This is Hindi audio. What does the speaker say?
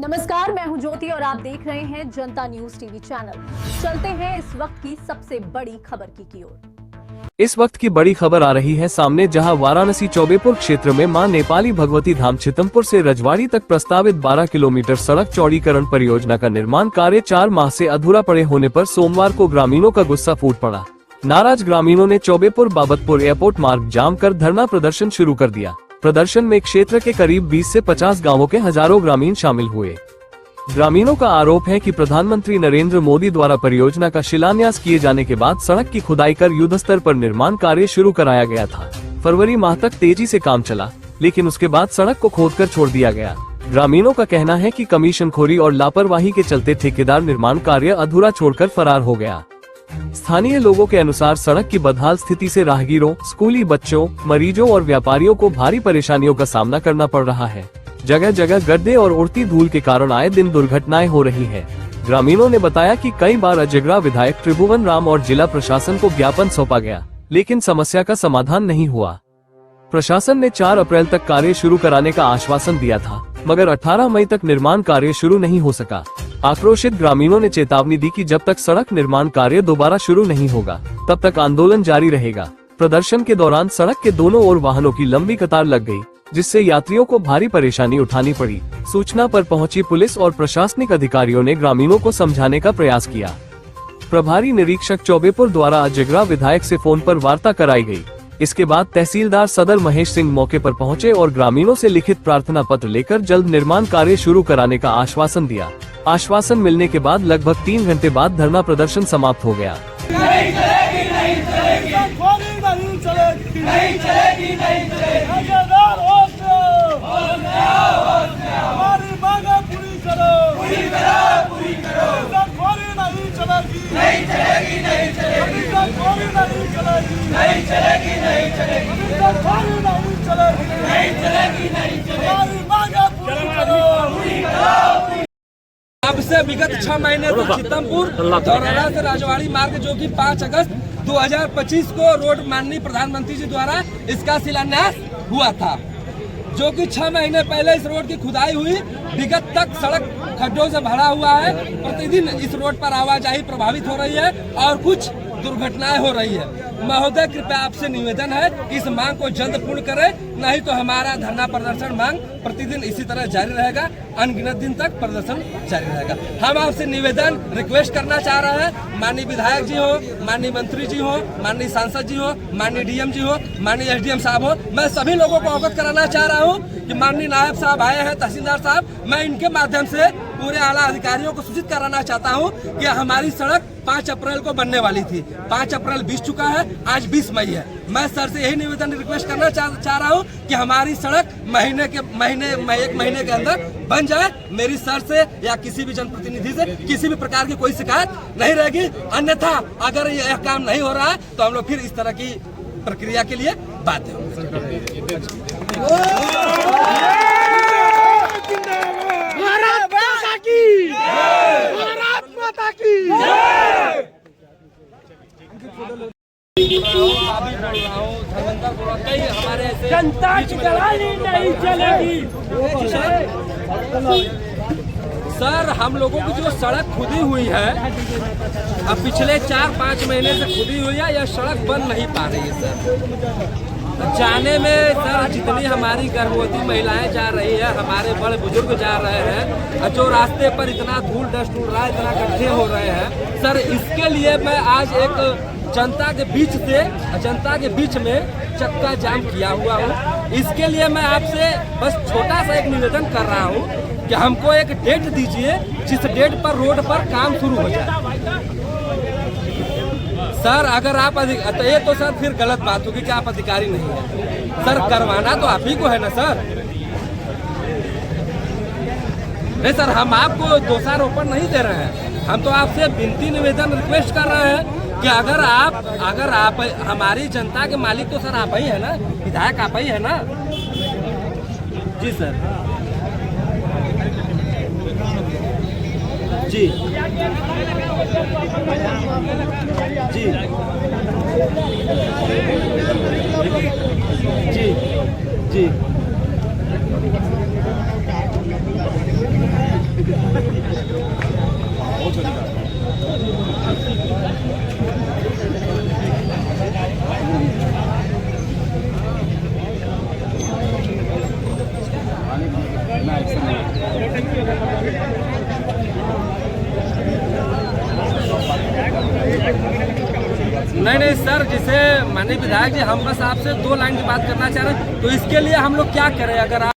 नमस्कार, मैं हूं ज्योति और आप देख रहे हैं जनता न्यूज टीवी चैनल। चलते हैं इस वक्त की सबसे बड़ी खबर की ओर। इस वक्त की बड़ी खबर आ रही है सामने, जहां वाराणसी चौबेपुर क्षेत्र में मां नेपाली भगवती धाम चितमपुर से रजवाड़ी तक प्रस्तावित 12 किलोमीटर सड़क चौड़ीकरण परियोजना का निर्माण कार्य 4 माह से अधूरा पड़े होने पर सोमवार को ग्रामीणों का गुस्सा फूट पड़ा। नाराज ग्रामीणों ने चौबेपुर बाबतपुर एयरपोर्ट मार्ग जाम कर धरना प्रदर्शन शुरू कर दिया। प्रदर्शन में क्षेत्र के करीब 20 से 50 गांवों के हजारों ग्रामीण शामिल हुए। ग्रामीणों का आरोप है कि प्रधानमंत्री नरेंद्र मोदी द्वारा परियोजना का शिलान्यास किए जाने के बाद सड़क की खुदाई कर युद्धस्तर पर निर्माण कार्य शुरू कराया गया था। फरवरी माह तक तेजी से काम चला, लेकिन उसके बाद सड़क को खोदकर छोड़ दिया गया। ग्रामीणों का कहना है कि कमीशनखोरी और लापरवाही के चलते ठेकेदार निर्माण कार्य अधूरा छोड़कर फरार हो गया। स्थानीय लोगों के अनुसार सड़क की बदहाल स्थिति से राहगीरों, स्कूली बच्चों, मरीजों और व्यापारियों को भारी परेशानियों का सामना करना पड़ रहा है। जगह जगह गड्ढे और उड़ती धूल के कारण आए दिन दुर्घटनाएं हो रही है। ग्रामीणों ने बताया कि कई बार अजगरा विधायक त्रिभुवन राम और जिला प्रशासन को ज्ञापन सौंपा गया, लेकिन समस्या का समाधान नहीं हुआ। प्रशासन ने 4 अप्रैल तक कार्य शुरू कराने का आश्वासन दिया था, मगर 18 मई तक निर्माण कार्य शुरू नहीं हो सका। आक्रोशित ग्रामीणों ने चेतावनी दी कि जब तक सड़क निर्माण कार्य दोबारा शुरू नहीं होगा, तब तक आंदोलन जारी रहेगा। प्रदर्शन के दौरान सड़क के दोनों ओर वाहनों की लंबी कतार लग गई, जिससे यात्रियों को भारी परेशानी उठानी पड़ी। सूचना पर पहुंची पुलिस और प्रशासनिक अधिकारियों ने ग्रामीणों को समझाने का प्रयास किया। प्रभारी निरीक्षक चौबेपुर द्वारा अजगरा विधायक से फोन पर वार्ता कराई गई। इसके बाद तहसीलदार सदर महेश सिंह मौके पर पहुंचे और ग्रामीणों से लिखित प्रार्थना पत्र लेकर जल्द निर्माण कार्य शुरू कराने का आश्वासन दिया। आश्वासन मिलने के बाद लगभग 3 घंटे बाद धरना प्रदर्शन समाप्त हो गया। अब से विगत 6 महीने तक चितमपुर धौरहरा से राजवाड़ी मार्ग, जो कि 5 अगस्त 2025 को रोड माननीय प्रधानमंत्री जी द्वारा इसका शिलान्यास हुआ था, जो कि 6 महीने पहले इस रोड की खुदाई हुई। विगत तक सड़क खड्डों से भरा हुआ है। प्रतिदिन इस रोड पर आवाजाही प्रभावित हो रही है और कुछ दुर्घटनाएं हो रही है। महोदय, कृपया आपसे निवेदन है कि इस मांग को जल्द पूर्ण करें, नहीं तो हमारा धरना प्रदर्शन मांग प्रतिदिन इसी तरह जारी रहेगा। अनगिनत दिन तक प्रदर्शन जारी रहेगा। हम आपसे निवेदन रिक्वेस्ट करना चाह रहे हैं, माननीय विधायक जी हो, माननीय मंत्री जी हो, माननीय सांसद जी हो, माननीय डीएम जी हो, माननीय एसडीएम साहब हो, मैं सभी लोगों को अवगत कराना चाह रहा हूँ कि माननीय नायब साहब आए हैं, तहसीलदार साहब, मैं इनके माध्यम से पूरे आला अधिकारियों को सूचित कराना चाहता हूं कि हमारी सड़क 5 अप्रैल को बनने वाली थी। 5 अप्रैल बीत चुका है, आज 20 मई है। मैं सर से यही निवेदन रिक्वेस्ट करना चाह रहा हूं कि हमारी सड़क एक महीने के अंदर बन जाए। मेरी सर से या किसी भी जनप्रतिनिधि से किसी भी प्रकार की कोई शिकायत नहीं रहेगी। अन्यथा अगर यह काम नहीं हो रहा है तो हम लोग फिर इस तरह की प्रक्रिया के लिए बाध्य होंगे। हमारे जनता की लड़ाई नहीं चलेगी। सर, हम लोगों की जो सड़क खुदी हुई है, अब पिछले 4-5 महीने से खुदी हुई है, यह सड़क बन नहीं पा रही है। सर, जाने में सर जितनी हमारी गर्भवती महिलाएं जा रही है, हमारे बड़े बुजुर्ग जा रहे हैं, जो रास्ते पर इतना धूल डस्ट उड़ रहा है, इतना गड्ढे हो रहे हैं। सर, इसके लिए मैं आज एक जनता के बीच में चक्का जाम किया हुआ हूँ। इसके लिए मैं आपसे बस छोटा सा एक निवेदन कर रहा हूँ कि हमको एक डेट दीजिए, जिस डेट पर रोड पर काम शुरू हो जाए। सर, अगर आप तो ये तो सर फिर गलत बात होगी कि आप अधिकारी नहीं हैं। सर, करवाना तो आप ही को है ना सर। नहीं सर, हम आपको दोषारोपण नहीं दे रहे हैं, हम तो आपसे विनती निवेदन रिक्वेस्ट कर रहे हैं कि अगर आप हमारी जनता के मालिक तो सर आप ही है ना, विधायक आप ही है ना। जी सर, जी जी जी जी ना एक्शन नहीं सर, जैसे माननीय विधायक जी, हम बस आपसे 2 लाइन की बात करना चाह रहे हैं, तो इसके लिए हम लोग क्या करें? अगर